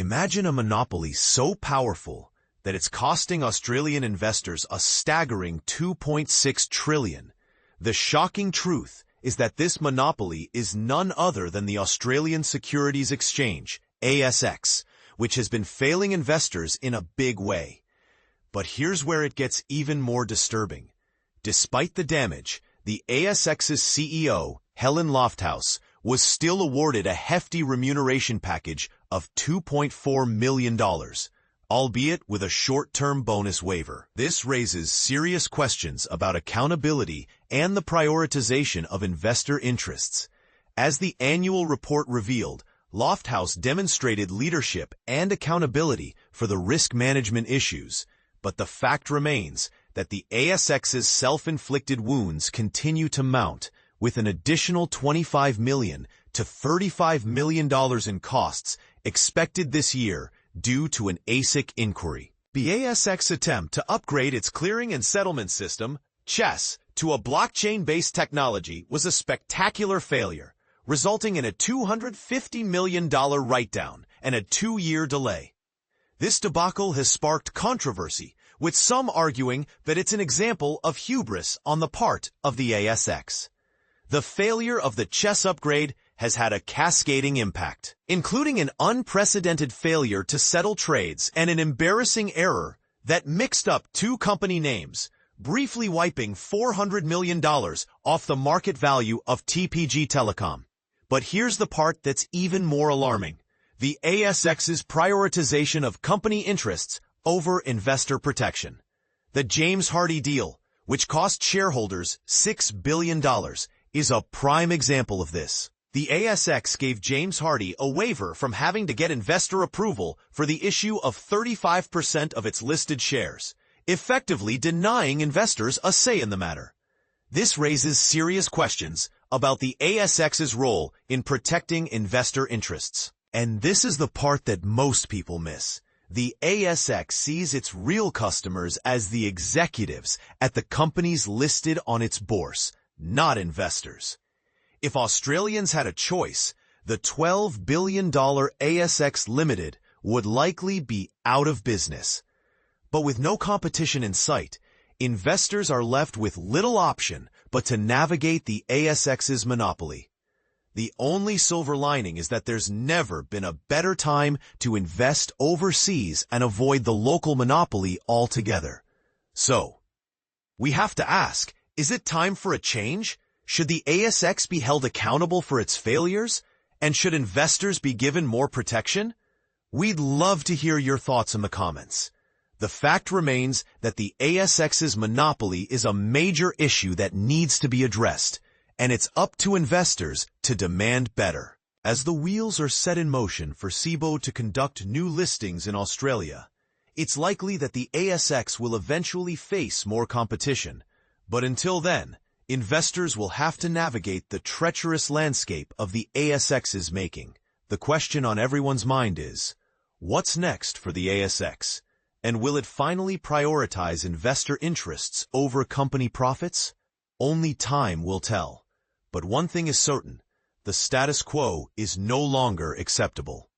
Imagine a monopoly so powerful that it's costing Australian investors a staggering $2.6 trillion. The shocking truth is that this monopoly is none other than the Australian Securities Exchange, ASX, which has been failing investors in a big way. But here's where it gets even more disturbing. Despite the damage, the ASX's CEO, Helen Lofthouse, was still awarded a hefty remuneration package of $2.4 million, albeit with a short-term bonus waiver. This raises serious questions about accountability and the prioritization of investor interests. As the annual report revealed, Lofthouse demonstrated leadership and accountability for the risk management issues, but the fact remains that the ASX's self-inflicted wounds continue to mount, with an additional $25 million to $35 million in costs expected this year due to an ASIC inquiry. The ASX attempt to upgrade its clearing and settlement system, CHESS, to a blockchain-based technology was a spectacular failure, resulting in a $250 million write-down and a 2-year delay. This debacle has sparked controversy, with some arguing that it's an example of hubris on the part of the ASX. The failure of the CHESS upgrade has had a cascading impact, including an unprecedented failure to settle trades and an embarrassing error that mixed up 2 company names, briefly wiping $400 million off the market value of TPG Telecom. But here's the part that's even more alarming: the ASX's prioritization of company interests over investor protection. The James Hardie deal, which cost shareholders $6 billion, is a prime example of this. The ASX gave James Hardie a waiver from having to get investor approval for the issue of 35% of its listed shares, effectively denying investors a say in the matter. This raises serious questions about the ASX's role in protecting investor interests. And this is the part that most people miss. The ASX sees its real customers as the executives at the companies listed on its bourse, not investors. If Australians had a choice, the $12 billion ASX Limited would likely be out of business. But with no competition in sight, investors are left with little option but to navigate the ASX's monopoly. The only silver lining is that there's never been a better time to invest overseas and avoid the local monopoly altogether. So, we have to ask, is it time for a change? Should the ASX be held accountable for its failures? And should investors be given more protection? We'd love to hear your thoughts in the comments. The fact remains that the ASX's monopoly is a major issue that needs to be addressed, and it's up to investors to demand better. As the wheels are set in motion for Cboe to conduct new listings in Australia, it's likely that the ASX will eventually face more competition. But until then, investors will have to navigate the treacherous landscape of the ASX's making. The question on everyone's mind is, what's next for the ASX? And will it finally prioritize investor interests over company profits? Only time will tell. But one thing is certain, the status quo is no longer acceptable.